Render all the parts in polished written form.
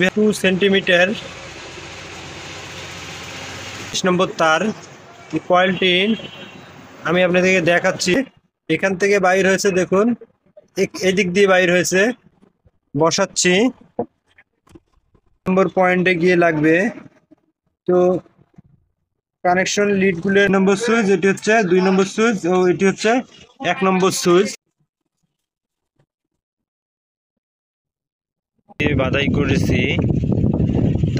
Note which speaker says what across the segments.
Speaker 1: 2 centimetre নম্বর তার কয়েলটি আমি আপনাদেরকে দেখাচ্ছি। এখান থেকে বাইর হয়েছে, দেখুন এদিক দিয়ে বাইর হয়েছে। বসাচ্ছি, নম্বর পয়েন্টে গিয়ে লাগবে। তো কানেকশন লিডগুলো নম্বর সুইচ, এটি হচ্ছে 2 নম্বর সুইচ ও এটি হচ্ছে 1 নম্বর সুইচ। বাধাই করেছি,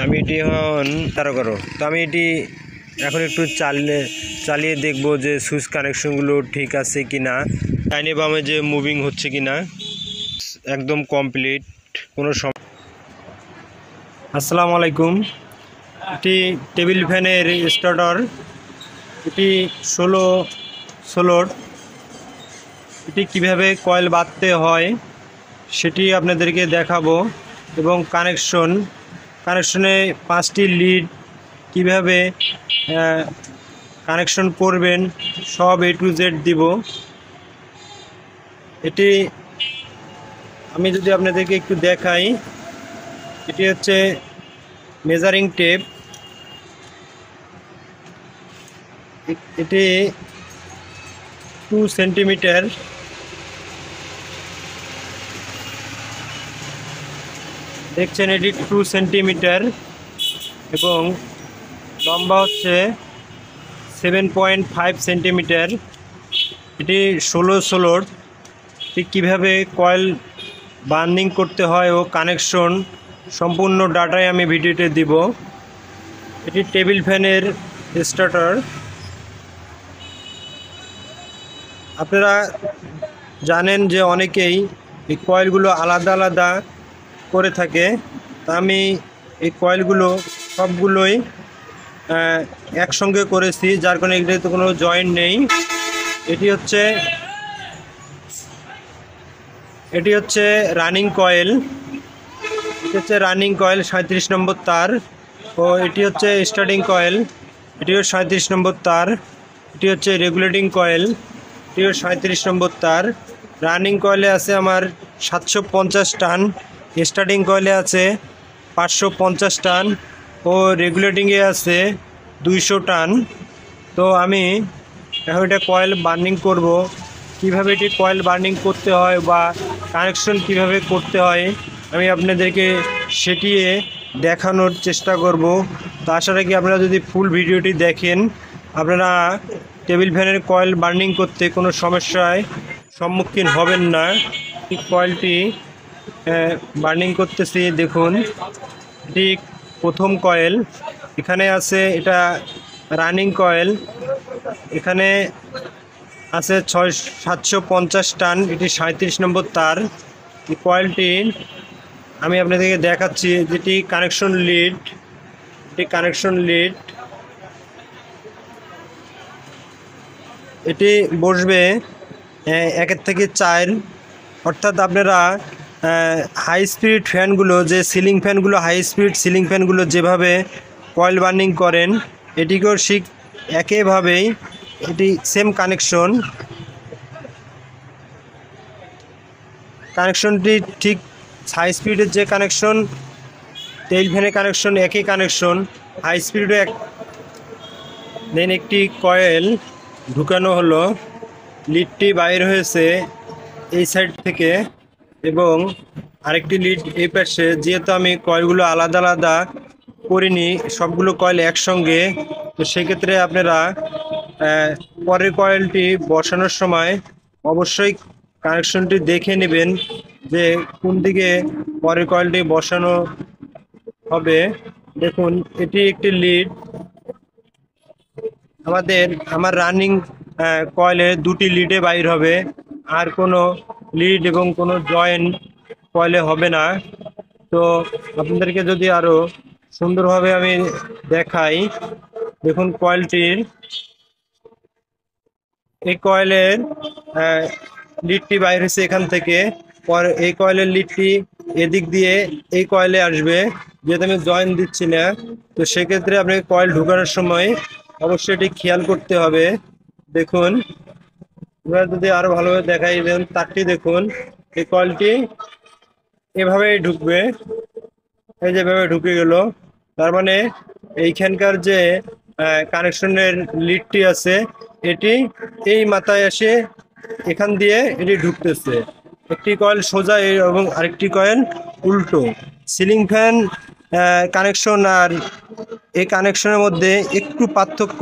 Speaker 1: আমি এটি এখন আমি এটি এখন একটু চালিয়ে দেখবো যে সুইচ কানেকশনগুলো ঠিক আছে কিনা, ডাইনে বামে যে মুভিং হচ্ছে কিনা। একদম কমপ্লিট, কোনো আসসালামু আলাইকুম। এটি টেবিল ফ্যানের স্টার্টার, এটি 16 এটি কিভাবে কয়েল বাঁধতে হয় সেটি আপনাদেরকে দেখাবো, এবং কানেকশনে 5টি লিড কিভাবে কানেকশন করবেন সব A to Z দিব। এটি আমি যদি আপনাদেরকে একটু দেখাই, এটি হচ্ছে মেজারিং টেপ। এটি 2 সেন্টিমিটার, দেখছেন এটি 2 সেন্টিমিটার এবং লম্বা হচ্ছে 7.5 সেন্টিমিটার। এটি 16 ঠিক কীভাবে কয়েল বার্নিং করতে হয় ও কানেকশন সম্পূর্ণ ডাটাই আমি ভিডিওতে দিব। এটি টেবিল ফ্যানের স্টার্টার। আপনারা জানেন যে অনেকেই এই কয়েলগুলো আলাদা আলাদা করে থাকে, তা আমি এই কয়েলগুলো সবগুলোই একসঙ্গে করেছি, যার কারণে এগুলোতে কোনো জয়েন্ট নেই। এটি হচ্ছে রানিং কয়েল, এটি হচ্ছে রানিং কয়েল 37 নম্বর তার, ও এটি হচ্ছে স্টার্টিং কয়েল, এটিও 37 নম্বর তার। এটি হচ্ছে রেগুলেটিং কয়েল, এটিও 37 নম্বর তার। রানিং কয়েলে আছে আমার 750 টান, স্টার্টিং কয়েলে আছে 550 টান ও রেগুলেটিংয়ে আছে 200 টান। তো আমি এখন এটা কয়েল বার্নিং করব, কিভাবে এটি কয়েল বার্নিং করতে হয় বা কানেকশন কিভাবে করতে হয় আমি আপনাদেরকে সেটিয়ে দেখানোর চেষ্টা করব। তো আশা রাখি আপনারা যদি ফুল ভিডিওটি দেখেন, আপনারা টেবিল ফ্যানের কয়েল বার্নিং করতে কোনো সমস্যায় সম্মুখীন হবেন না। এই কয়েলটি বার্নিং করতেছি, দেখুন এটি প্রথম কয়েল। এখানে আছে, এটা রানিং কয়েল, এখানে আছে 750 টান, এটি 37 নম্বর তার। এই কয়েলটি আমি আপনাদেরকে দেখাচ্ছি, যেটি কানেকশন লিড, এটি বসবে 1 থেকে 4, অর্থাৎ আপনারা হাই স্পিড ফ্যানগুলো, যে সিলিং ফ্যানগুলো, হাই স্পিড সিলিং ফ্যানগুলো যেভাবে কয়েল বার্নিং করেন, এটিকেও ঠিক একইভাবেই এটি সেম কানেকশনটি ঠিক হাই স্পিডের যে কানেকশন, টেইল ফ্যানের কানেকশন একই কানেকশন, হাই স্পিডও এক। দেন একটি কয়েল ঢুকানো হলো, লিডটি বাইর হয়েছে এই সাইড থেকে এবং আরেকটি লিড এই পাশে। যেহেতু আমি কয়েলগুলো আলাদা আলাদা করিনি, সবগুলো কয়েল একসঙ্গে, তো সেক্ষেত্রে আপনারা পরের কয়েলটি বসানোর সময় অবশ্যই কানেকশনটি দেখে নেবেন যে কোন দিকে পরের কয়েলটি বসানো হবে। দেখুন এটি একটি লিড, আমার রানিং কয়েলে 2টি লিডে বাইর হবে, আর কোনো লিড এবং কোনো জয়েন্ট কয়েলে হবে না। তো আপনাদেরকে যদি আরও সুন্দরভাবে আমি দেখাই, দেখুন কয়েলটির, এই কয়েলের লিডটি বাইর হয়েছে এখান থেকে, পরে এই কয়েলের লিডটি এদিক দিয়ে এই কয়েলে আসবে। যেহেতু আমি জয়েন্ট দিচ্ছি না, তো সেক্ষেত্রে আপনাকে কয়েল ঢুকানোর সময় অবশ্যই এটি খেয়াল করতে হবে। দেখুন এবার যদি আরো ভালোভাবে দেখাই, দেখুন তারটি, দেখুন এই কয়েলটি এভাবেই ঢুকবে। এই যেভাবে ঢুকে গেল। তার মানে এইখানকার যে কানেকশনের লিডটি আছে এটি এই মাথায় এসে এখান দিয়ে এটি ঢুকতেছে। একটি কয়েল সোজা এবং আরেকটি কয়েল উল্টো। সিলিং ফ্যান কানেকশন আর এই কানেকশনের মধ্যে একটু পার্থক্য।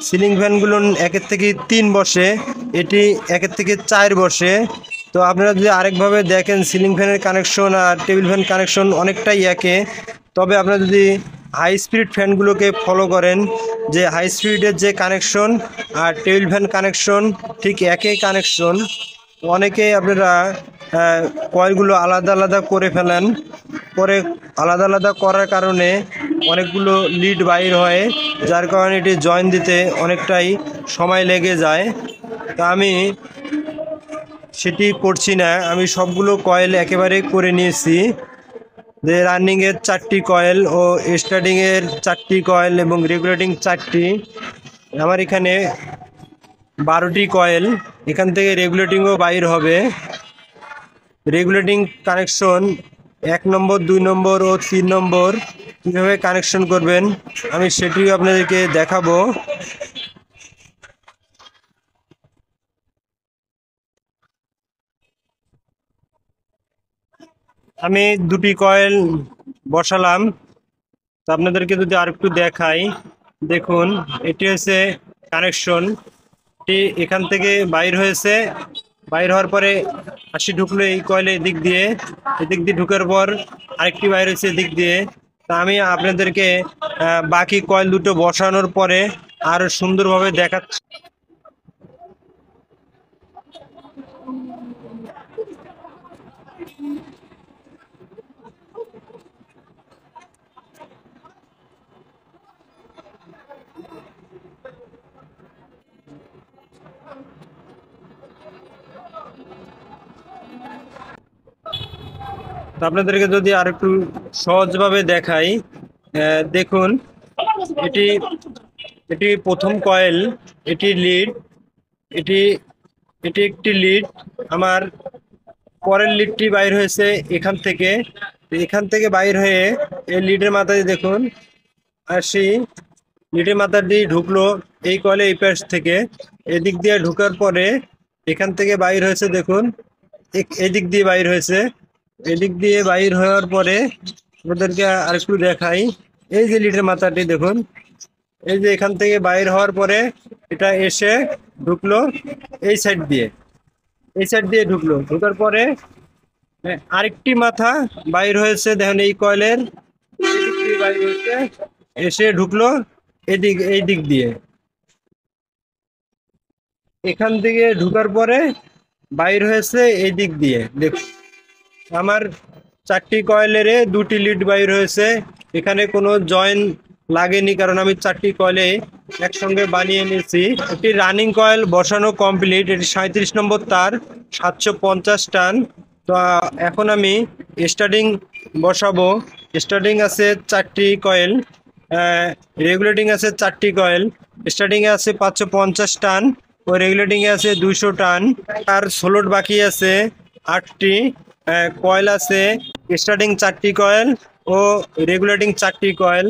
Speaker 1: সিলিং ফ্যানগুলো 1 থেকে 3 বসে, এটি 1 থেকে 4 বসে। তো আপনারা যদি আরেকভাবে দেখেন সিলিং ফ্যানের কানেকশন আর টেবিল ফ্যান কানেকশন অনেকটাই একে। তবে আপনারা যদি হাই স্পিড ফ্যানগুলোকে ফলো করেন, যে হাই স্পিডের যে কানেকশন আর টেবিল ফ্যান কানেকশন ঠিক একই কানেকশন। অনেকেই আপনারা কয়েলগুলো আলাদা আলাদা করে ফেলেন, পরে আলাদা আলাদা করার কারণে অনেকগুলো লিড বাইর হয়, যার কারণে এটি জয়েন দিতে অনেকটাই সময় লেগে যায়। তা আমি সেটি করছি না, আমি সবগুলো কয়েল একেবারে করে নিয়েছি। যে রানিংয়ের 4টি কয়েল ও স্টার্টিংয়ের 4টি কয়েল এবং রেগুলেটিং 4টি, আমার এখানে 12টি কয়েল। এখান থেকে রেগুলেটিংও বাইর হবে। রেগুলেটিং কানেকশন 1 নম্বর, 2 নম্বর ও 3 নম্বর কীভাবে কানেকশন করবেন আমি সেটিও আপনাদেরকে দেখাবো। আমি 2টি কয়েল বসালাম। তো আপনাদেরকে যদি আরেকটু দেখাই, দেখুন এটি হচ্ছে কানেকশন। এটি এখান থেকে বাইর হয়েছে, বাইর হওয়ার পরে আসি ঢুকলো এই কয়েলে এদিক দিয়ে, এদিক দিয়ে ঢুকার পর আরেকটি বাইর হয়েছে এদিক দিয়ে। তা আমি আপনাদেরকে বাকি কয়েল দুটো বসানোর পরে আরো সুন্দরভাবে দেখাচ্ছি। তো আপনাদেরকে যদি আর একটু সহজভাবে দেখাই, দেখুন এটি এটি প্রথম কয়েল, এটি লিড, এটি এটি একটি লিড। আমার পরের লিডটি বাইর হয়েছে এখান থেকে, এখান থেকে বাইর হয়ে এই লিডের মাথায় দেখুন আসি, লিডের মাথা দিয়ে ঢুকলো এই কয়েলে এই পাশ থেকে, এদিক দিয়ে ঢুকার পরে এখান থেকে বাইর হয়েছে দেখুন, এদিক দিয়ে বাইর হয়েছে। এদিক দিয়ে বাইর হওয়ার পরে ওদেরকে আর একটু দেখাই। এই যে লিডের মাথাটি দেখুন, এই যে এখান থেকে বাইর হওয়ার পরে এটা এসে ঢুকলো এই সাইড দিয়ে, এই সাইড দিয়ে ঢুকলো। ঢুকার পরে আরেকটি মাথা বাইর হয়েছে দেখেন এই কয়েলের, এদিক দিয়ে বাইর হয়েছে এসে ঢুকলো এই দিক দিয়ে। এখান থেকে ঢুকার পরে বাইর হয়েছে এই দিক দিয়ে। দেখুন আমার 4টি কয়েলের 2টি লিড বাইর হয়েছে। এখানে কোনো জয়েন লাগেনি, কারণ আমি 4টি কয়েলে একসঙ্গে বানিয়ে নিয়েছি। একটি রানিং কয়েল বসানো কমপ্লিট। এটি 37 নম্বর তার, 750 টান। তো এখন আমি স্টার্টিং বসাবো। স্টার্টিং আছে 4টি কয়েল, রেগুলেটিং আছে 4টি কয়েল। স্টার্টিংয়ে আছে 550 টান ও রেগুলেটিংয়ে আছে 200 টান। আর স্লট বাকি আছে 8টি কয়েল আছে। স্টার্টিং 4টি কয়েল ও রেগুলেটিং 4টি কয়েল।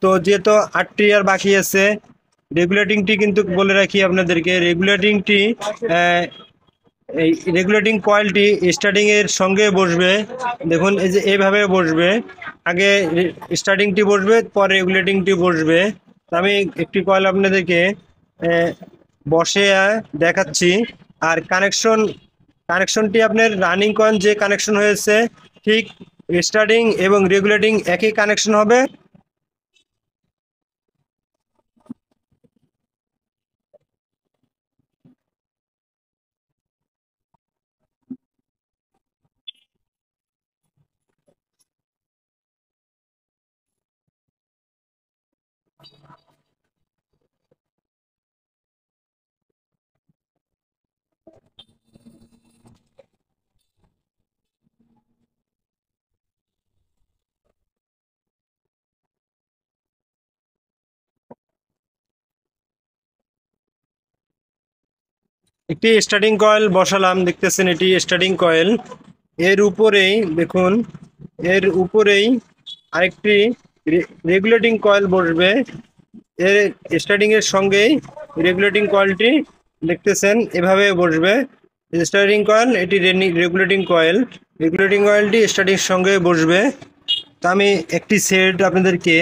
Speaker 1: তো যেহেতু 8টি আর বাকি আছে, রেগুলেটিংটি কিন্তু বলে রাখি আপনাদেরকে, রেগুলেটিংটি এই রেগুলেটিং কয়েলটি স্টার্টিং এর সঙ্গে বসবে। দেখুন এই যে এইভাবে বসবে, আগে স্টার্টিংটি বসবে পরে রেগুলেটিংটি বসবে। তো আমি একটি কয়েল আপনাদেরকে বসে দেখাচ্ছি। আর কানেকশনটি আপনার রানিং কয়েল যে কানেকশন হয়েছে ঠিক স্টার্টিং এবং রেগুলেটিং একই কানেকশন হবে। একটি স্টার্টিং কয়েল বসালাম, দেখতেছেন এটি স্টার্টিং কয়েল। এর উপরেই দেখুন, এর উপরেই আরেকটি রেগুলেটিং কয়েল বসবে। এর স্টার্টিং এর সঙ্গেই রেগুলেটিং কয়েলটি দেখতেছেন এভাবে বসবে। স্টার্টিং কয়েল, এটি রেগুলেটিং কয়েল। রেগুলেটিং কয়েলটি স্টার্টিং সঙ্গে বসবে। তা আমি একটি সেট আপনাদেরকে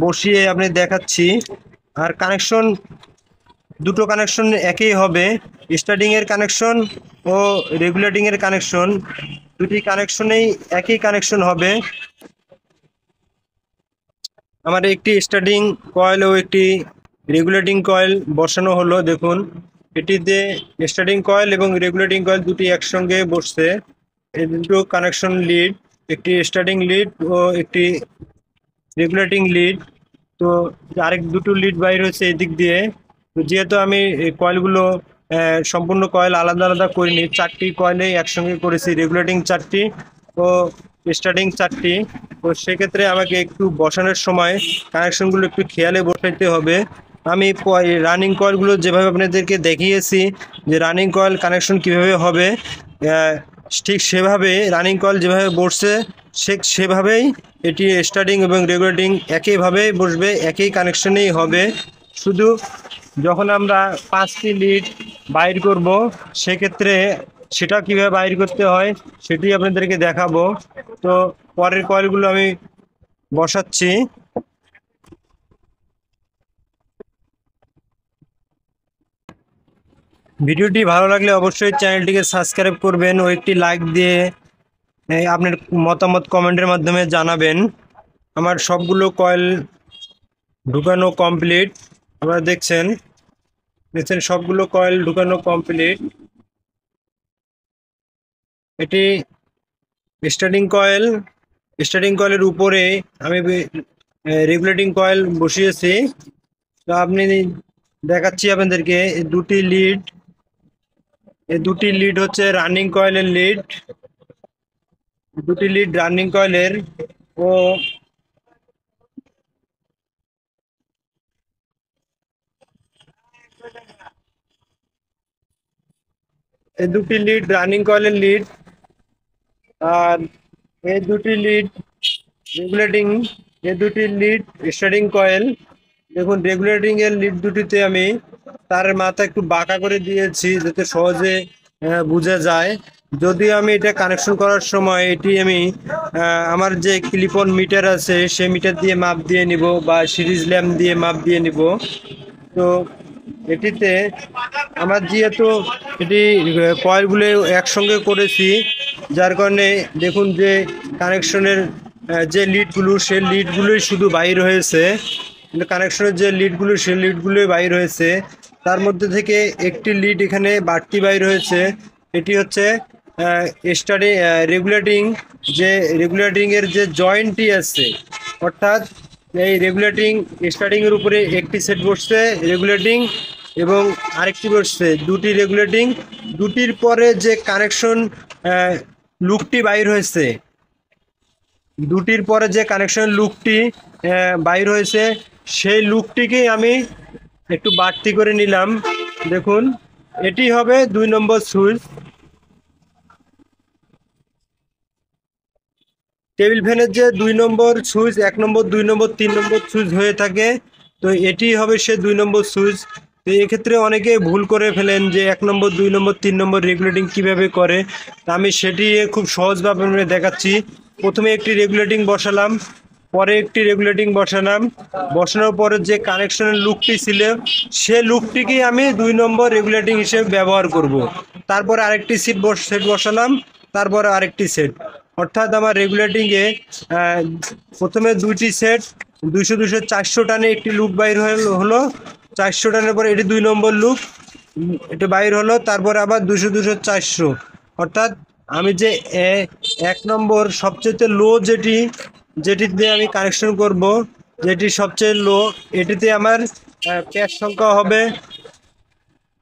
Speaker 1: বসিয়ে আপনি দেখাচ্ছি। আর কানেকশন, দুটো কানেকশন একই হবে। স্টার্টিং এর কানেকশন ও রেগুলেটিং এর কানেকশন, দুটি কানেকশনেই একই কানেকশন হবে। আমার একটি স্টার্টিং কয়েল ও একটি রেগুলেটিং কয়েল বসানো হলো। দেখুন, এটিতে স্টার্টিং কয়েল এবং রেগুলেটিং কয়েল দুটি একসঙ্গে বসছে। এই দুটো কানেকশন লিড, একটি স্টার্টিং লিড ও একটি রেগুলেটিং লিড। তো আরেক দুটো লিড বাইর হচ্ছে এই দিক দিয়ে। তো যেহেতু আমি এই কয়েলগুলো সম্পূর্ণ কয়েল আলাদা আলাদা করিনি, চারটি কয়েলে একসঙ্গে করেছি, রেগুলেটিং চারটি ও স্টার্টিং চারটি। তো সেক্ষেত্রে আমাকে একটু বসানোর সময় কানেকশনগুলো একটু খেয়ালে বসাইতে হবে। আমি রানিং কয়েলগুলো যেভাবে আপনাদেরকে দেখিয়েছি যে রানিং কয়েল কানেকশন কিভাবে হবে, ঠিক সেভাবে রানিং কয়েল যেভাবে বসছে সেভাবেই এটি স্টার্টিং এবং রেগুলেটিং একইভাবে বসবে, একই কানেকশনেই হবে। শুধু যখন আমরা 5টি লিড বাইর করব, সেক্ষেত্রে সেটা কীভাবে বাইর করতে হয় সেটি আপনাদেরকে দেখাবো। তো পরের কয়েলগুলো আমি বসাচ্ছি। ভিডিওটি ভালো লাগলে অবশ্যই চ্যানেলটিকে সাবস্ক্রাইব করবেন ও একটি লাইক দিয়ে আপনার মতামত কমেন্টের মাধ্যমে জানাবেন। আমার সবগুলো কয়েল ঢুকানো কমপ্লিট। আপনারা দেখছেন সবগুলো কয়েল ঢুকানো কমপ্লিট। এটি স্টার্টিং কয়েল। স্টার্টিং কয়েলের উপরে আমি রেগুলেটিং কয়েল বসিয়েছি। তো আপনি দেখাচ্ছি আপনাদেরকে এই দুটি লিড হচ্ছে রানিং কয়েলের লিড, দুটি লিড রানিং কয়েলের। ও এই দুটি লিড রানিং কয়েলের লিড, আর এই দুটি লিড রেগুলেটিং, এই দুটি লিড স্টার্টিং কয়েল। দেখুন, রেগুলেটিং এর লিড দুটিতে আমি তার মাথা একটু বাঁকা করে দিয়েছি যাতে সহজে বোঝা যায়। যদিও আমি এটা কানেকশন করার সময় এটি আমি আমার যে ক্লিপ অন মিটার আছে সেই মিটার দিয়ে মাপ দিয়ে নিব বা সিরিজ ল্যাম্প দিয়ে মাপ দিয়ে নিব। তো এটিতে আমার যেহেতু এটি কয়েলগুলো একসঙ্গে করেছি, যার কারণে দেখুন যে কানেকশনের যে লিডগুলো সেই লিডগুলোই শুধু বাইর হয়েছে, কিন্তু কানেকশনের যে লিডগুলো সেই লিডগুলোই বাইর হয়েছে। তার মধ্যে থেকে একটি লিড এখানে বাড়তি বাইর হয়েছে। এটি হচ্ছে রেগুলেটিং, যে রেগুলেটিংয়ের যে জয়েন্টটি আছে, অর্থাৎ এই রেগুলেটিং স্টার্টিংয়ের উপরে একটি সেট বসছে রেগুলেটিং এবং আরেকটি বসছে দুটি রেগুলেটিং। দুটির পরে যে কানেকশন লুকটি বাইর হয়েছে, দুটির পরে যে কানেকশন লুকটি বাইর হয়েছে সেই লুকটিকেই আমি একটু বাড়তি করে নিলাম। দেখুন, এটি হবে 2 নম্বর সুইচ। টেবিল ফ্যানের যে 2 নম্বর সুইচ, 1 নম্বর, 2 নম্বর, 3 নম্বর সুইচ হয়ে থাকে, তো এটি হবে সে 2 নম্বর সুইচ। তো এক্ষেত্রে অনেকে ভুল করে ফেলেন যে 1 নম্বর, 2 নম্বর, 3 নম্বর রেগুলেটিং কিভাবে করে। তা আমি সেটি খুব সহজভাবে দেখাচ্ছি। প্রথমে একটি রেগুলেটিং বসালাম, পরে একটি রেগুলেটিং বসালাম, বসানোর পরে যে কানেকশনের লুকটি ছিল সে লুকটিকেই আমি 2 নম্বর রেগুলেটিং হিসেবে ব্যবহার করব। তারপরে আরেকটি সেট বসালাম, তারপরে আরেকটি সেট। অর্থাৎ আমার রেগুলেটিংয়ে প্রথমে দুইটি সেট 200 200 400 টানে একটি লুপ বাইর হলো। 400 টানের পরে এটি 2 নম্বর লুপ, এটা বাইর হলো। তারপরে আবার 200 200 400, অর্থাৎ আমি যে 1 নম্বর সবচেয়ে লো যেটিতে আমি কানেকশন করব, যেটি সবচেয়ে লো, এটিতে আমার প্যাচ সংখ্যা হবে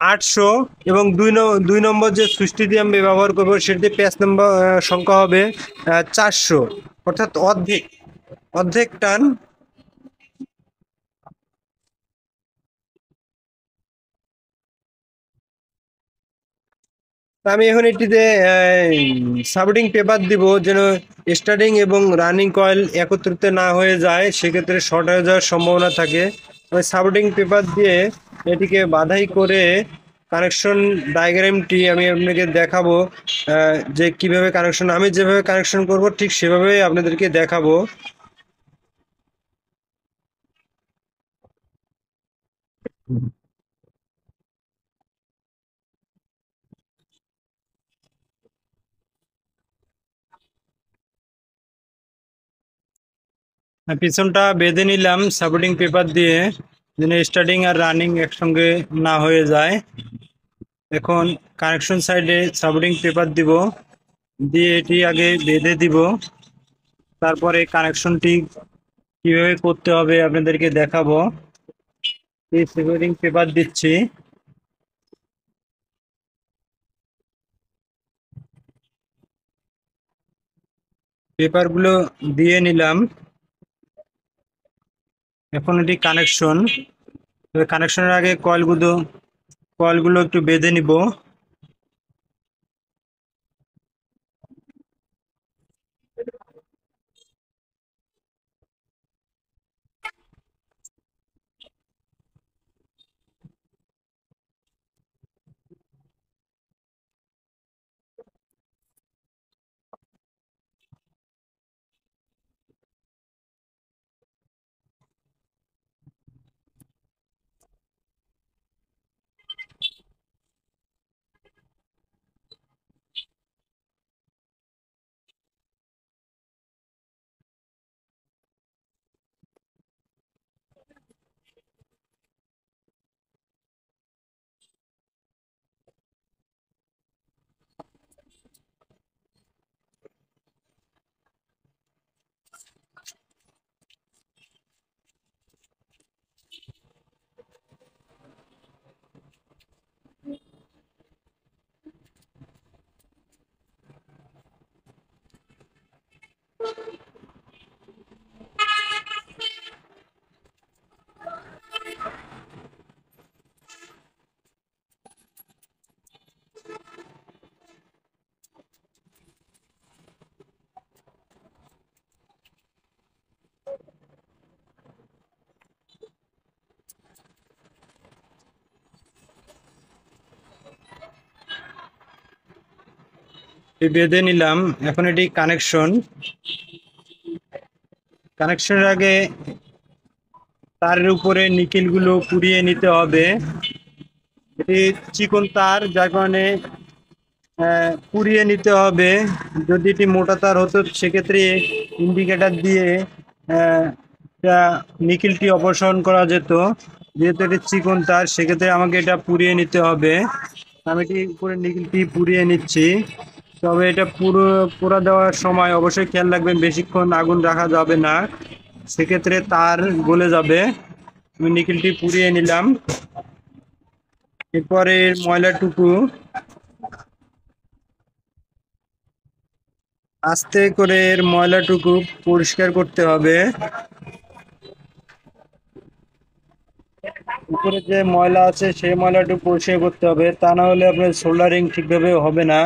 Speaker 1: 800 এবং 2 নম্বর যে সুইচটি দিয়ে আমি ব্যবহার করবো সেটিতে প্যাচ নম্বর সংখ্যা হবে 400, অর্থাৎ অর্ধেক অর্ধেক টান। তা আমি এখন এটিতে সাপোর্টিং পেপার দিব যেন স্টার্টিং এবং রানিং কয়েল একত্রিত না হয়ে যায়, সেক্ষেত্রে শর্ট হয়ে যাওয়ার সম্ভাবনা থাকে। আমি সাপোর্টিং পেপার দিয়ে এটিকে বাঁধাই করে কানেকশন ডায়াগ্রামটি আমি আপনাকে দেখাবো, যে কিভাবে কানেকশন, আমি যেভাবে কানেকশন করব ঠিক সেভাবেই আপনাদেরকে দেখাবো। পিছনটা বেঁধে নিলাম সাপোর্টিং পেপার দিয়ে, যেন স্টার্টিং আর রানিং একসঙ্গে না হয়ে যায়। এখন কানেকশন সাইডে সাপোর্টিং পেপার দিব, দিয়ে এটি আগে বেঁধে দিব, তারপরে কানেকশনটি কিভাবে করতে হবে আপনাদেরকে দেখাবো। এই সাপোর্টিং পেপার দিচ্ছি, পেপারগুলো দিয়ে নিলাম। এখন এটি কানেকশন, কানেকশনের আগে কয়েলগুলো একটু বেঁধে নিব। বেঁধে নিলাম। এখন এটি কানেকশনের আগে তারের উপরে নিকেলগুলো পুড়িয়ে নিতে হবে। এটি চিকন তার, যার কারণে পুড়িয়ে নিতে হবে। যদি এটি মোটা তার হতো সেক্ষেত্রে ইন্ডিকেটর দিয়ে আহ, এটা নিকেলটি অপসারণ করা যেত। যেহেতু এটি চিকন তার, সেক্ষেত্রে আমাকে এটা পুড়িয়ে নিতে হবে। আমি এটি উপরে নিকেলটি পুড়িয়ে নিচ্ছি। তবে এটা পোড়া দেওয়ার সময় অবশ্যই খেয়াল রাখবেন, বেশিক্ষণ আগুন রাখা যাবে না, সেক্ষেত্রে তার গলে যাবে। আমি নিকেলটি পুড়িয়ে নিলাম। এরপরে এর ময়লাটুকু আস্তে করে পরিষ্কার করতে হবে। উপরে যে ময়লা আছে সেই ময়লাটুকু পরিষ্কার করতে হবে, তা না হলে আপনার সোল্ডারিং ঠিকভাবে হবে না।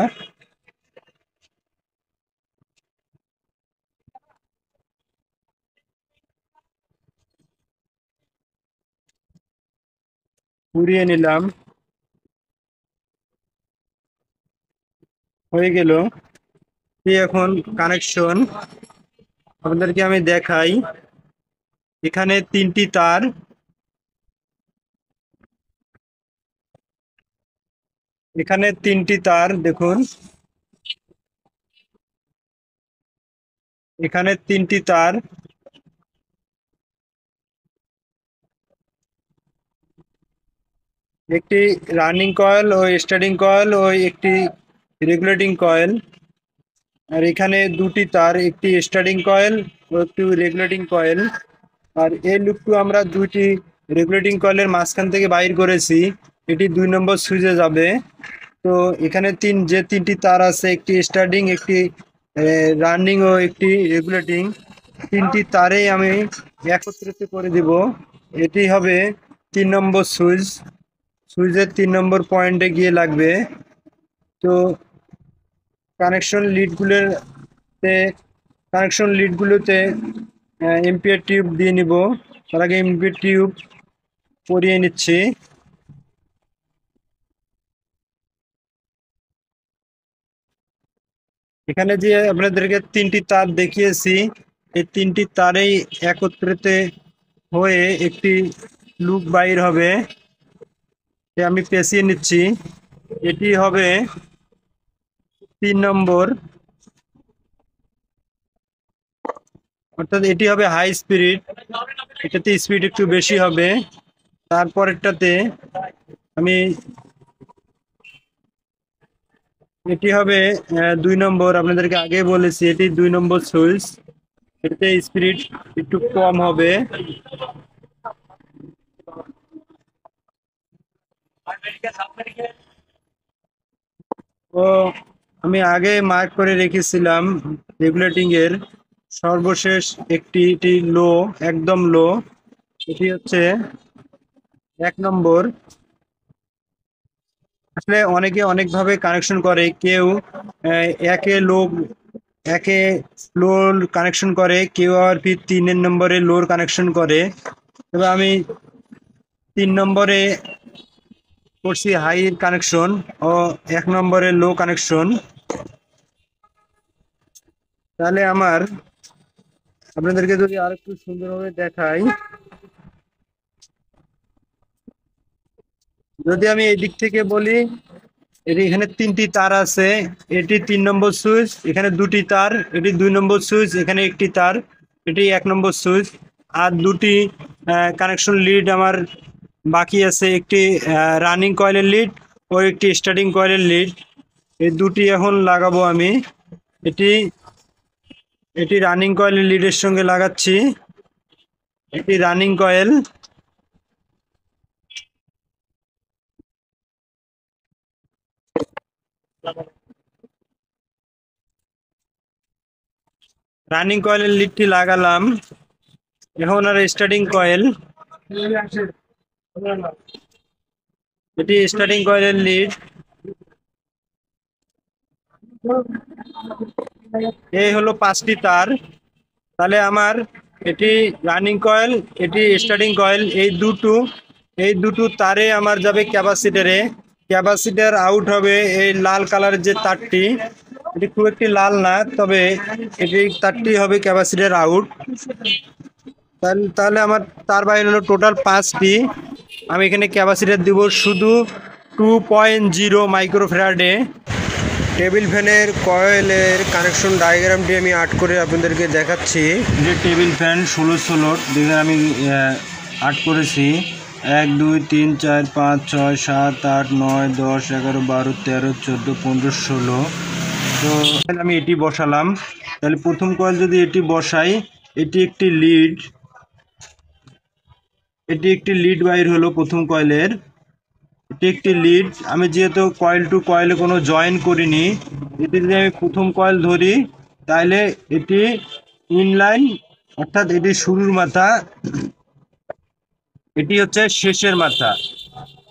Speaker 1: পুড়িয়ে নিলাম, হয়ে গেল। এখন কানেকশন আপনাদেরকে আমি দেখাই। এখানে তিনটি তার, দেখুন, এখানে তিনটি তার। একটি রানিং কয়েল ও স্টার্টিং কয়েল ও একটি রেগুলেটিং কয়েল। আর এখানে দুটি তার, একটি স্টার্টিং কয়েল ও একটি রেগুলেটিং কয়েল। আর এই লুপটু আমরা দুইটি রেগুলেটিং কয়েলের মাঝখান থেকে বাইর করেছি, এটি 2 নম্বর সুইচে যাবে। তো এখানে তিনটি তার আছে, একটি স্টার্টিং, একটি রানিং ও একটি রেগুলেটিং, তিনটি তারেই আমি একত্রিত করে দিব। এটি হবে 3 নম্বর সুইচ। সুইচের 3 নম্বর পয়েন্টে গিয়ে লাগবে। তো কানেকশন লিডগুলোতে এম্পিয়ার টিউব দিয়ে নিব। তার আগে এম্পিয়ার টিউব পরিয়ে নিচ্ছি। এখানে যে আপনাদেরকে 3টি তার দেখিয়েছি, এই 3টি তারেই একত্রিত হয়ে একটি লুপ বাইর হবে। আমি পেঁচিয়ে নিচ্ছি। এটি হবে 3 নম্বর, অর্থাৎ এটি হবে হাই স্পিড, এটাতে স্পিড একটু বেশি হবে। তারপরেরটাতে আমি এটি হবে 2 নম্বর, আপনাদেরকে আগে বলেছি এটি 2 নম্বর সুইচ, এটাতে স্পিড একটু কম হবে। ও আমি আগে মার্ক করে রেখেছিলাম রেগুলেটিং এর সর্বশেষ এটি লো, একদম লো, এটি হচ্ছে 1 নম্বর। আসলে অনেকে অনেকভাবে কানেকশন করে, কেউ একে লো একে লোর কানেকশন করে, কেউ আর ফির 3 নম্বরে লোর কানেকশন করে। তবে আমি 3 নম্বরে করছি হাই কানেকশন ও 1 নম্বরে লো কানেকশন। তাহলে আপনাদেরকে যদি আর একটু সুন্দরভাবে দেখাই, যদি আমি এই দিক থেকে বলি, এখানে 3টি তার আছে, এটি 3 নম্বর সুইচ, এখানে 2টি তার, এটি 2 নম্বর সুইচ, এখানে একটি তার, এটি 1 নম্বর সুইচ। আর 2টি কানেকশন লিড আমার বাকি আছে, একটি রানিং কয়েলের লিড ও একটি স্টার্টিং কয়েলের লিড। এই 2টি এখন লাগাবো আমি। এটি এটি রানিং কয়েলের লিডের সঙ্গে লাগাচ্ছি। এটি রানিং কয়েল। রানিং কয়েলের লিডটি লাগালাম। এখন আর স্টার্টিং কয়েল, এটি স্টার্টিং কয়েলের লিড। এই হলো 5টি তার। তাহলে আমার এটি রানিং কয়েল, এটি স্টার্টিং কয়েল, এই দুটো তারে আমার যাবে ক্যাপাসিটারে। ক্যাপাসিটার আউট হবে এই লাল কালারের যে তারটি, এটি খুব একটি লাল না, তবে এটি তারটি হবে ক্যাপাসিটার আউট। তাহলে আমার তার বাইরে হলো টোটাল 5টি। আমি এখানে ক্যাপাসিটার দিব শুধু 2.0 মাইক্রোফ্যারাডে। টেবিল ফ্যানের কয়েলের কানেকশন ডায়াগ্রামটি আমি আর্ট করে আপনাদেরকে দেখাচ্ছি। যে টেবিল ফ্যান 16 দেখে আমি আর্ট করেছি। 1 2 3 4 5 6 7 8 9 10 11 12 13 14 15 16। তো আমি এটি বসালাম। তাহলে প্রথম কয়েল যদি এটি বসাই, এটি একটি লিড বাইর হলো প্রথম কয়েলের। এটি একটি লিড। আমি যেহেতু কয়েল টু কয়েলে কোনো জয়েন করিনি, এটি যদি আমি প্রথম কয়েল ধরি, তাহলে এটি ইনলাইন, অর্থাৎ এটি শুরুর মাথা, এটি হচ্ছে শেষের মাথা।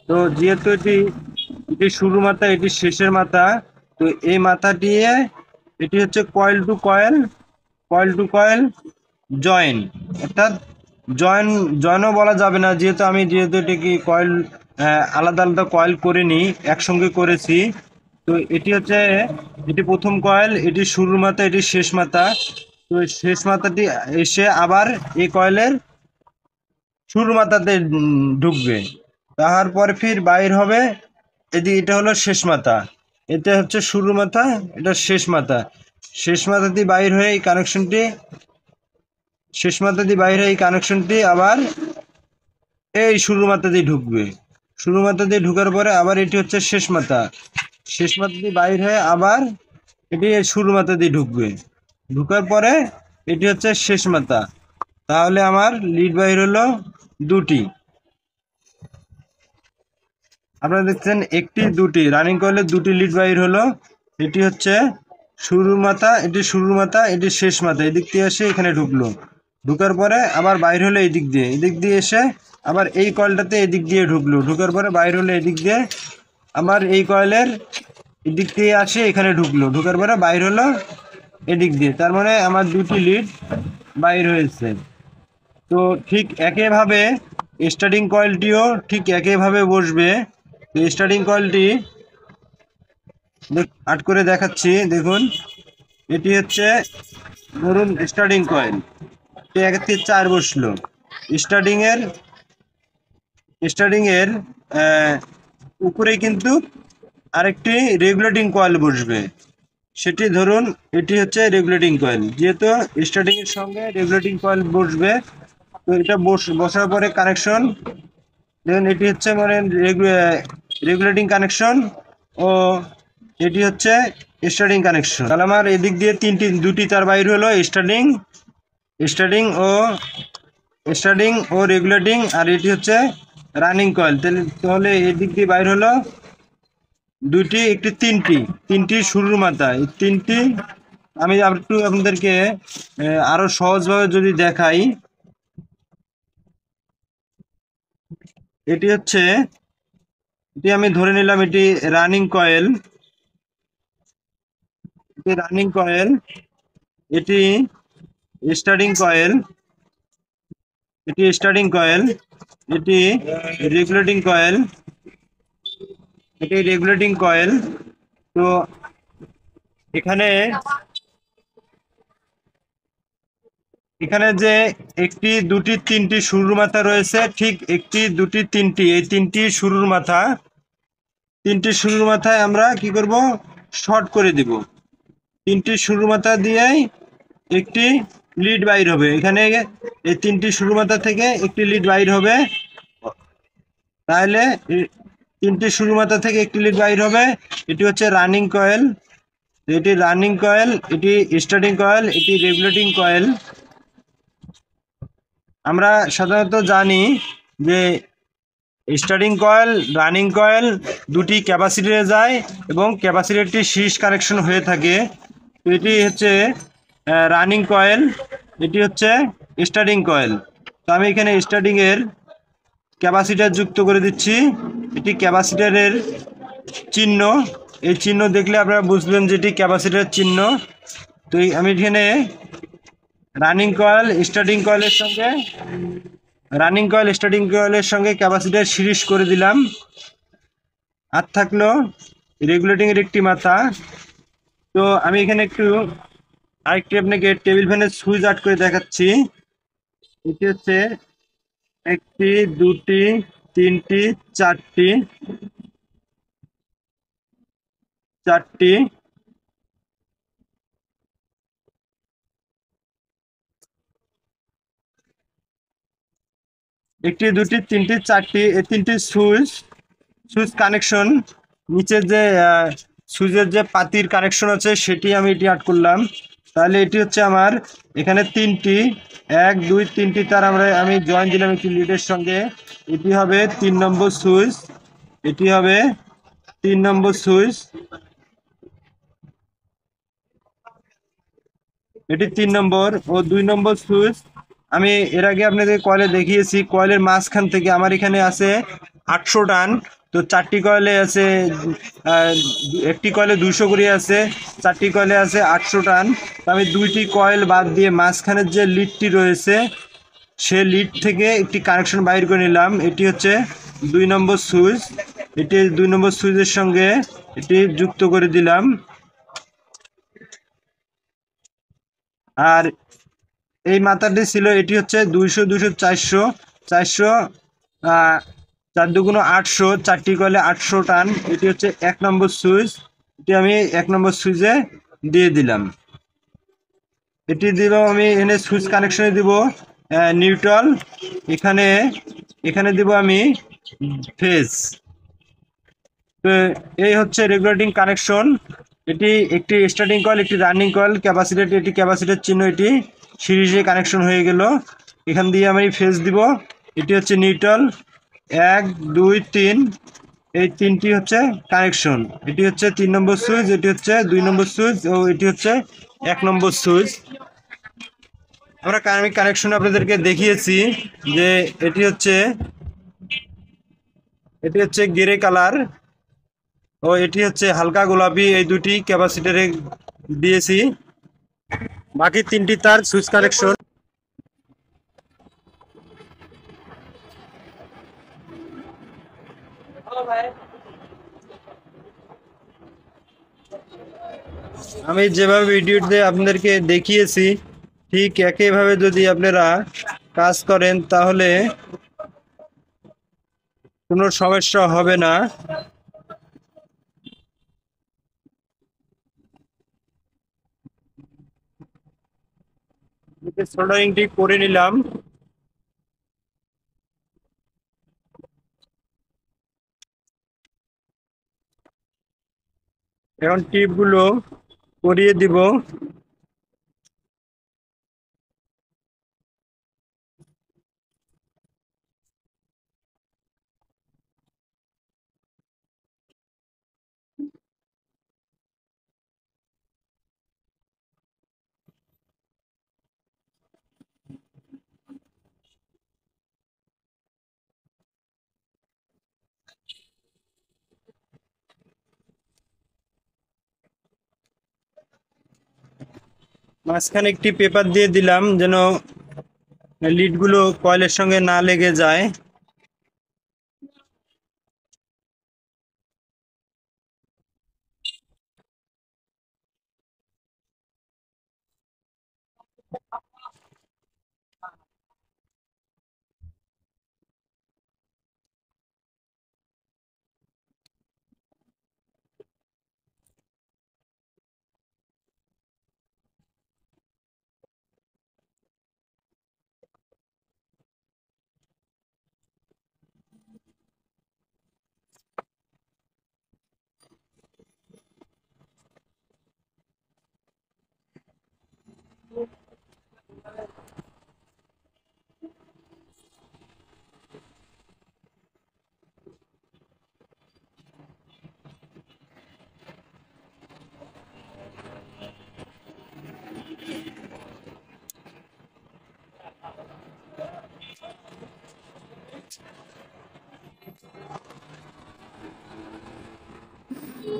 Speaker 1: তো যেহেতু এটি শুরু মাথা, এটি শেষের মাথা, তো এই মাথা দিয়ে এটি হচ্ছে কয়েল টু কয়েল জয়েন, অর্থাৎ জয়েনও বলা যাবে না, যেহেতু এটাকে কয়েল আলাদা আলাদা কয়েল করে নিই, একসঙ্গে করেছি। তো এটি প্রথম কয়েল, এটি শুরুর মাথা, এটি শেষ মাথা। তো শেষ মাথাটি এসে আবার এই কয়েলের শুরু মাথাতে ঢুকবে। তারপরে ফির বাইর হবে। এটা হলো শেষ মাথা, এটা হচ্ছে শুরু মাথা, এটা শেষ মাথা। শেষ মাথা দিয়ে বাইর হয়ে এই কানেকশনটি আবার এই শুরু মাথা দিয়ে ঢুকবে। শুরু মাথা দিয়ে ঢুকার পরে আবার এটি হচ্ছে শেষ মাথা দিয়ে বাইর হয়ে আবার এটি শুরু মাথা দিয়ে ঢুকবে। ঢুকার পরে এটি হচ্ছে শেষ মাথা। তাহলে আমার লিড বাইর হলো 2টি। আপনারা দেখছেন 1টি 2টি রানিং কয়েলে 2টি লিড বাইর হলো। এটি হচ্ছে শুরুর মাথা, এটি শুরুর মাথা, এটি শেষ মাথা। এদিক দিয়ে এসে এখানে ঢুকলো, ঢুকার পরে আবার বাইর হলো এদিক দিয়ে এসে আবার এই কয়েলটাতে এদিক দিয়ে ঢুকলো, ঢুকার পরে বাইর হলো এদিক দিয়ে। আবার এই কয়েলের এদিক দিয়ে আসে এখানে ঢুকলো, ঢুকার পরে বাইর হলো এদিক দিয়ে, তার মানে আমার দুটি লিড বাইর হয়েছে। তো ঠিক একইভাবে স্টার্টিং কয়েলটিও ঠিক একইভাবে বসবে। স্টার্টিং কয়েলটি আট করে দেখাচ্ছি, দেখুন এটি হচ্ছে ধরুন স্টার্টিং কয়েল, এক থেকে 4 বসলো। স্টার্টিং এর উপরে কিন্তু আরেকটি রেগুলেটিং কয়েল বসবে, সেটি ধরুন এটি হচ্ছে রেগুলেটিং কয়েল। যেহেতু স্টার্টিং এর সঙ্গে রেগুলেটিং কয়েল বসবে, তো এটা বসার পরে কানেকশন দেখুন, এটি হচ্ছে মানে রেগুলেটিং কানেকশন ও এটি হচ্ছে স্টার্টিং কানেকশন। তাহলে আমার এদিক দিয়ে দুটি তার বাইর হলো, স্টার্টিং ও রেগুলেটিং, আর এটি হচ্ছে রানিং কয়েল। তাহলে এদিক দিয়ে বাইর হলো দুটি, একটি তিনটি শুরুর মাথা। এই তিনটি আমি একটু আপনাদেরকে আরো সহজভাবে যদি দেখাই, এটি আমি ধরে নিলাম এটি রানিং কয়েল, এটি স্টার্টিং কয়েল, এটি রেগুলেটিং কয়েল। তো এখানে যে একটি, দুটি, তিনটি শুরুর মাথা রয়েছে, ঠিক একটি, দুটি, তিনটি, এই তিনটি শুরুর মাথায় আমরা কি করব, শর্ট করে দিব। তিনটি শুরুর মাথা দিয়েই একটি লিড বাইর হবে। এখানে এই তিনটি শুরুর মাথা থেকে একটি লিড বাইর হবে, তাহলে তিনটি শুরুর মাথা থেকে একটি লিড বাইর হবে। এটি হচ্ছে রানিং কয়েল, এটি স্টার্টিং কয়েল, এটি রেগুলেটিং কয়েল। আমরা সাধারণত জানি যে স্টার্টিং কয়েল, রানিং কয়েল দুটি ক্যাপাসিটরে যায় এবং ক্যাপাসিটরটি সিরিজ কানেকশন হয়ে থাকে। এটি হচ্ছে রানিং কয়েল, এটি হচ্ছে স্টার্টিং কয়েল। তো আমি এখানে স্টার্টিং এর ক্যাপাসিটর যুক্ত করে দিচ্ছি। এটি ক্যাপাসিটরের চিহ্ন, এই চিহ্ন দেখলে আপনারা বুঝবেন যে এটি ক্যাপাসিটরের চিহ্ন। তো আমি এখানে রানিং কয়েল স্টার্টিং কয়েলের সঙ্গে ক্যাপাসিটর সিরিজ করে দিলাম। আর থাকলো রেগুলেটিং এর একটি মাথা। তো আমি এখানে আরেকটি আপনাকে টেবিল ফ্যানের সুইচ আট করে দেখাচ্ছি। এটি হচ্ছে একটি, দুটি, তিনটি, চারটি, একটি, দুটি, তিনটি, চারটি, এই তিনটি সুইচ কানেকশন। নিচে যে সুইচের যে পাতির কানেকশন আছে সেটি আমি এটি আট করলাম। তাহলে এটি হচ্ছে আমার এখানে তিনটি, 1, 2, 3টি তার আমি জয়েন দিলাম একটি লিডের সঙ্গে। এটি হবে 3 নম্বর সুইচ, এটি হবে 3 নম্বর সুইচ, এটি 3 নম্বর ও 2 নম্বর সুইচ। আমি এর আগে আপনাদের কয়েলে দেখিয়েছি, কয়েলের মাঝখান থেকে আমার এখানে আছে 800 টান। তো 4টি কয়েলে আছে, একটি কয়েলে 200 করে আছে, 4টি কয়েলে আছে 800 টান। তো আমি 2টি কয়েল বাদ দিয়ে মাঝখানের যে লিডটি রয়েছে সে লিড থেকে একটি কানেকশন বাইর করে নিলাম। এটি হচ্ছে 2 নম্বর সুইচ, এটি 2 নম্বর সুইচের সঙ্গে এটি যুক্ত করে দিলাম। আর এই মাথাটি ছিল, এটি হচ্ছে 200, 200, 400, 4 দুগুণ 800, 4টি কয়েলে 800 টান। এটি হচ্ছে 1 নম্বর সুইচ, এটি আমি 1 নম্বর সুইচে দিয়ে দিলাম। এটি দিব আমি এখানে সুইচ কানেকশনে দিব নিউট্রাল, এখানে দিব আমি ফেজ। তো এই হচ্ছে রেগুলেটিং কানেকশন। এটি একটি স্টার্টিং কয়েল, একটি রানিং কয়েল, ক্যাপাসিটর, এটি ক্যাপাসিটর চিহ্ন, এটি সিরিজে কানেকশন হয়ে গেল। এখান দিয়ে আমি ফেজ দিব। এটি হচ্ছে নিউট্রাল, 1, 2, 3, এই তিনটি হচ্ছে কানেকশন। এটি হচ্ছে 3 নম্বর সুইচ, এটি হচ্ছে 2 নম্বর সুইচ ও এটি হচ্ছে 1 নম্বর সুইচ। আমি কানেকশন আপনাদেরকে দেখিয়েছি যে এটি হচ্ছে গ্রে কালার ও এটি হচ্ছে হালকা গোলাপি, এই দুটি ক্যাপাসিটরে দিয়েছি। বাকি 3টি তার সুইচ কানেকশন। আমি যেভাবে ভিডিওতে আপনাদেরকে দেখিয়েছি ঠিক একইভাবে যদি আপনারা কাজ করেন তাহলে কোনো সমস্যা হবে না। সোল্ডারিংটি করে নিলাম। এখন টিপগুলো পরিয়ে দিব। মাঝখানে একটি পেপার দিয়ে দিলাম যেন লিডগুলো কয়েলের সঙ্গে না লেগে যায়।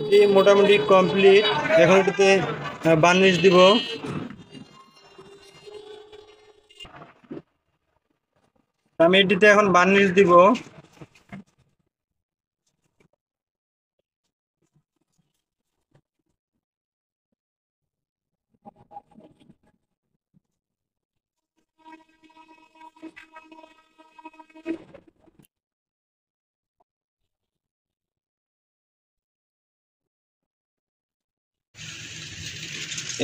Speaker 1: এটি মোটামুটি কমপ্লিট। এখন এটিতে বার্নিশ দিব। আমি এটিতে এখন বার্নিশ দিব।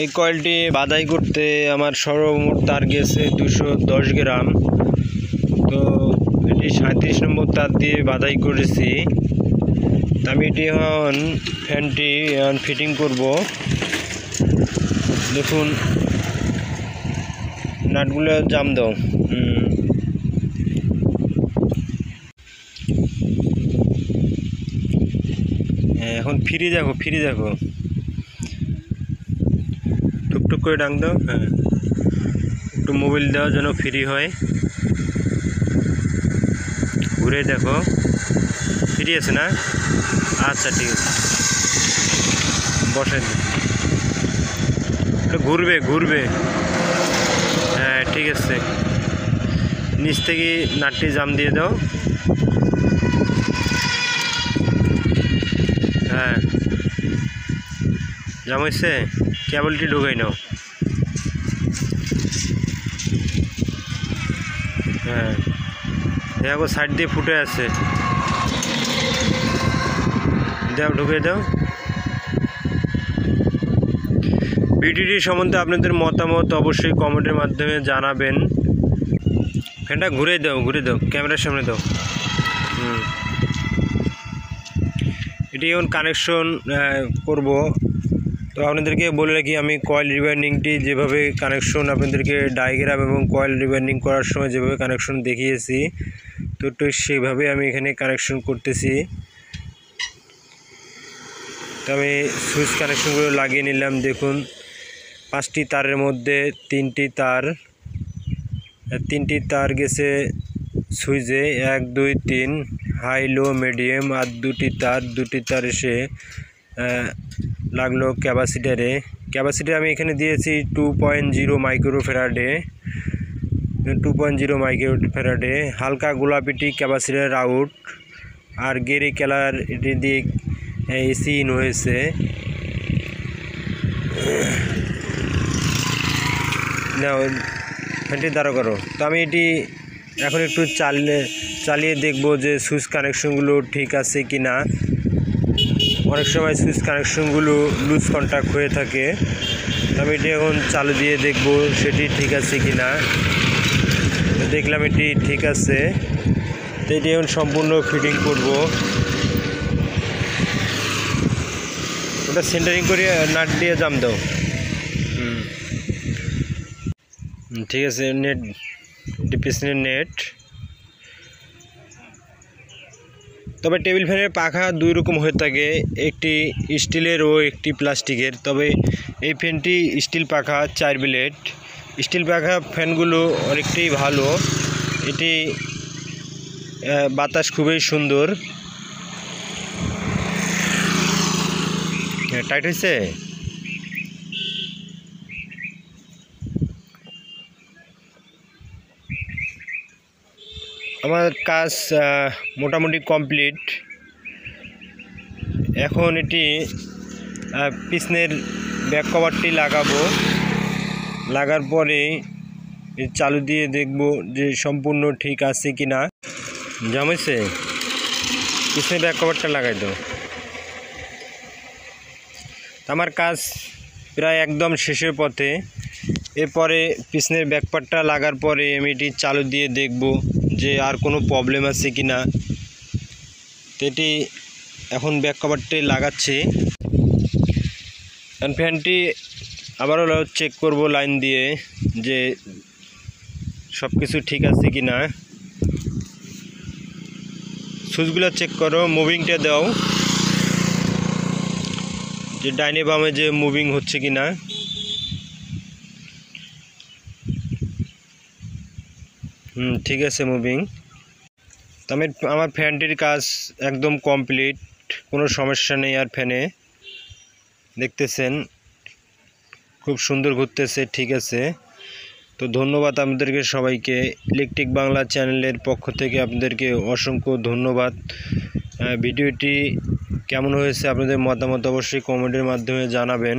Speaker 1: এই কয়েলটি বাধাই করতে আমার সর্বমোট তার গেছে 210 গ্রাম। তো এটি 37 নম্বর তার দিয়ে বাধাই করেছি। আমি এটি এখন ফ্যানটি ফিটিং করব। দেখুন নাটগুলো জাম দাও। এখন ফ্রি দেখো, ফ্রি দেখো, টুকটুক করে ডাং দাও। হ্যাঁ, একটু মোবাইল দেওয়া যেন ফ্রি হয়। ঘুরে দেখো, ফ্রি আছে না? আচ্ছা ঠিক আছে, বসে ঘুরবে ঘুরবে। হ্যাঁ ঠিক আছে, নিচ থেকে নাটটি জাম দিয়ে দাও। হ্যাঁ জাম হয়েছে, কেবলটি ঢুকাই নাও। হ্যাঁ দেখো সাইড দিয়ে ফুটে আছে, দাও ঢুকে দাও। ভিডিওটি সম্বন্ধে আপনাদের মতামত অবশ্যই কমেন্টের মাধ্যমে জানাবেন। ফ্যানটা ঘুরে দাও, ঘুরে দাও, ক্যামেরার সামনে দাও। এটি এখন কানেকশন করব। তো আপনাদেরকে বলে রাখি, আমি কয়েল রিবাইন্ডিংটি যেভাবে কানেকশন আপনাদেরকে ডায়াগ্রাম এবং কয়েল রিবাইন্ডিং করার সময় যেভাবে কানেকশন দেখিয়েছি, তো ঠিক সেইভাবে আমি এখানে কানেকশন করতেছি। তো আমি সুইচ কানেকশনগুলো লাগিয়ে নিলাম। দেখুন 5টি তারের মধ্যে 3টি তার গেছে সুইচে, 1 2 3 হাই লো মিডিয়াম, আর দুটি তার এসে লাগলো ক্যাপাসিটারে। ক্যাপাসিটার আমি এখানে দিয়েছি 2.0 মাইক্রোফ্যারাডে। 2.0 মাইক্রোফ্যারাডে। হালকা গোলাপিটি ক্যাপাসিটার আউট, আর গেরে কালার এটি দিয়ে এসি ইন হয়েছে। না ফ্যানটি দাঁড়া করো। তো আমি এটি এখন একটু চালিয়ে দেখব যে সুইচ কানেকশনগুলো ঠিক আছে কি না। অনেক সময় সুইচ কানেকশনগুলো লুজ কন্ট্যাক্ট হয়ে থাকে। আমি এটি এখন চালু দিয়ে দেখব সেটি ঠিক আছে কি না। দেখলাম এটি ঠিক আছে। তো এটি এখন সম্পূর্ণ ফিটিং করব। ওটা সেন্টারিং করে নাট দিয়ে জাম দাও। ঠিক আছে, নেট পিছনের নেট। তবে টেবিল ফ্যানের পাখা দুই রকম হয়ে থাকে, একটি স্টিলের ও একটি প্লাস্টিকের। তবে এই ফ্যানটি স্টিল পাখা 4 ব্লেড। স্টিল পাখা ফ্যানগুলো অনেকটাই ভালো। এটি বাতাস খুবই সুন্দর। টাইট হয়েছে। আমার কাজ মোটামুটি কমপ্লিট। এখন এটি পিছনের ব্যাক কভারটি লাগাবো। লাগার পরে চালু দিয়ে দেখব যে সম্পূর্ণ ঠিক আছে কি না। জমেছে, পিছনের ব্যাক কভারটা লাগাই দাও। আমার কাজ প্রায় একদম শেষের পথে। এরপরে পিছনের ব্যাকপার্টটা লাগার পরে আমি এটি চালু দিয়ে দেখব যে আর কোনো প্রবলেম আছে কি না। তো এটি এখন ব্যাক কভারটি লাগাচ্ছি। ফ্যানটি আবারও চেক করব লাইন দিয়ে যে সব কিছু ঠিক আছে কি না। সুইচগুলো চেক করো, মুভিংটা দাও যে ডাইনে বামে যে মুভিং হচ্ছে কি না। ঠিক আছে মুভিং। তো আমার ফ্যানটির কাজ একদম কমপ্লিট, কোনো সমস্যা নেই। আর ফ্যানে দেখতেছেন খুব সুন্দর ঘুরতেছে, ঠিক আছে। তো ধন্যবাদ আপনাদেরকে সবাইকে। ইলেকট্রিক বাংলা চ্যানেলের পক্ষ থেকে আপনাদেরকে অসংখ্য ধন্যবাদ। ভিডিওটি কেমন হয়েছে আপনাদের মতামত অবশ্যই কমেন্টের মাধ্যমে জানাবেন।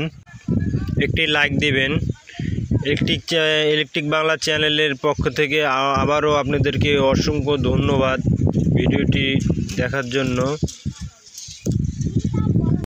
Speaker 1: একটি লাইক দিবেন। ইলেকট্রিক বাংলা চ্যানেলের পক্ষ থেকে আবারও আপনাদেরকে অসংখ্য ধন্যবাদ ভিডিওটি দেখার জন্য।